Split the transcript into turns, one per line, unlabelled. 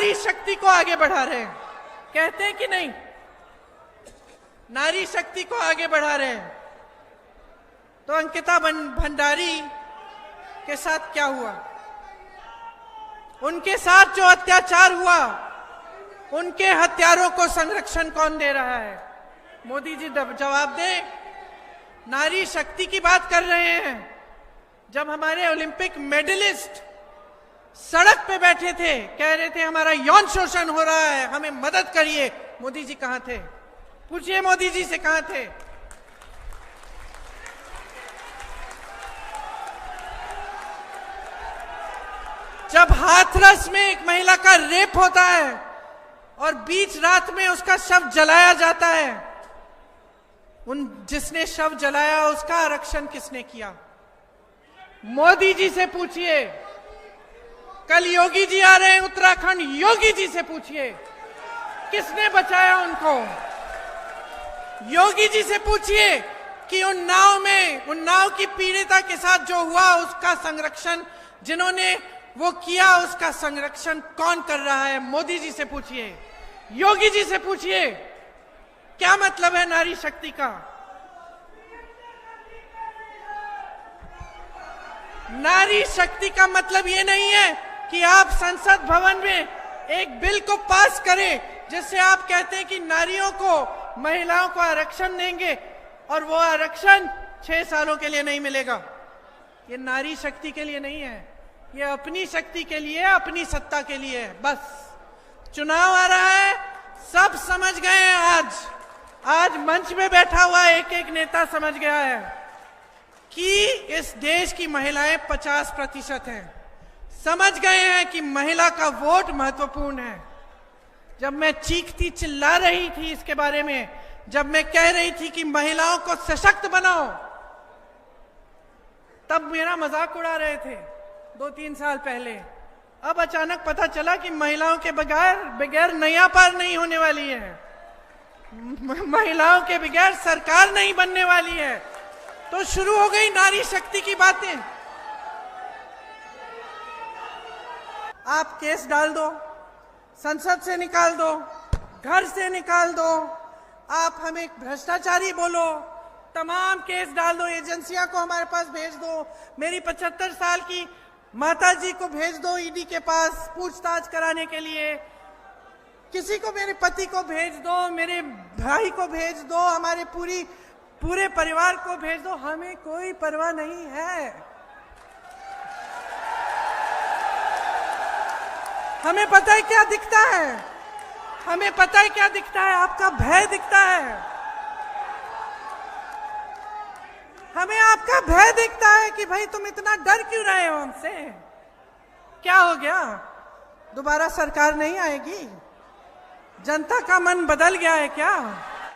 नारी शक्ति को आगे बढ़ा रहे हैं, कहते हैं कि नहीं, नारी शक्ति को आगे बढ़ा रहे हैं। तो अंकिता भंडारी के साथ क्या हुआ? उनके साथ जो अत्याचार हुआ, उनके हत्यारों को संरक्षण कौन दे रहा है? मोदी जी जवाब दें। नारी शक्ति की बात कर रहे हैं। जब हमारे ओलंपिक मेडलिस्ट सड़क पे बैठे थे, कह रहे थे हमारा यौन शोषण हो रहा है, हमें मदद करिए, मोदी जी कहां थे? पूछिए मोदी जी से, कहां थे? जब हाथरस में एक महिला का रेप होता है और बीच रात में उसका शव जलाया जाता है, जिसने शव जलाया उसका आरक्षण किसने किया? मोदी जी से पूछिए। कल योगी जी आ रहे हैं उत्तराखंड, योगी जी से पूछिए किसने बचाया उनको। योगी जी से पूछिए कि उन नाव की पीड़िता के साथ जो हुआ उसका संरक्षण, जिन्होंने वो किया, उसका संरक्षण कौन कर रहा है? मोदी जी से पूछिए, योगी जी से पूछिए। क्या मतलब है नारी शक्ति का? नारी शक्ति का मतलब ये नहीं है कि आप संसद भवन में एक बिल को पास करें जिससे आप कहते हैं कि नारियों को, महिलाओं को आरक्षण देंगे और वो आरक्षण 6 सालों के लिए नहीं मिलेगा। ये नारी शक्ति के लिए नहीं है, ये अपनी शक्ति के लिए, अपनी सत्ता के लिए है। बस चुनाव आ रहा है, सब समझ गए हैं। आज मंच में बैठा हुआ एक एक नेता समझ गया है कि इस देश की महिलाएं 50% हैं। समझ गए हैं कि महिला का वोट महत्वपूर्ण है। जब मैं चीखती चिल्ला रही थी इसके बारे में, जब मैं कह रही थी कि महिलाओं को सशक्त बनाओ, तब मेरा मजाक उड़ा रहे थे 2-3 साल पहले। अब अचानक पता चला कि महिलाओं के बगैर नैया पार नहीं होने वाली है, महिलाओं के बगैर सरकार नहीं बनने वाली है। तो शुरू हो गई नारी शक्ति की बातें। आप केस डाल दो, संसद से निकाल दो, घर से निकाल दो, आप हमें भ्रष्टाचारी बोलो, तमाम केस डाल दो, एजेंसियां को हमारे पास भेज दो, मेरी 75 साल की माता जी को भेज दो ईडी के पास पूछताछ कराने के लिए, किसी को, मेरे पति को भेज दो, मेरे भाई को भेज दो, हमारे पूरे परिवार को भेज दो, हमें कोई परवाह नहीं है। हमें पता है क्या दिखता है, हमें पता है क्या दिखता है, आपका भय दिखता है, हमें आपका भय दिखता है कि भाई तुम इतना डर क्यों रहे हो हमसे? क्या हो गया? दोबारा सरकार नहीं आएगी? जनता का मन बदल गया है क्या?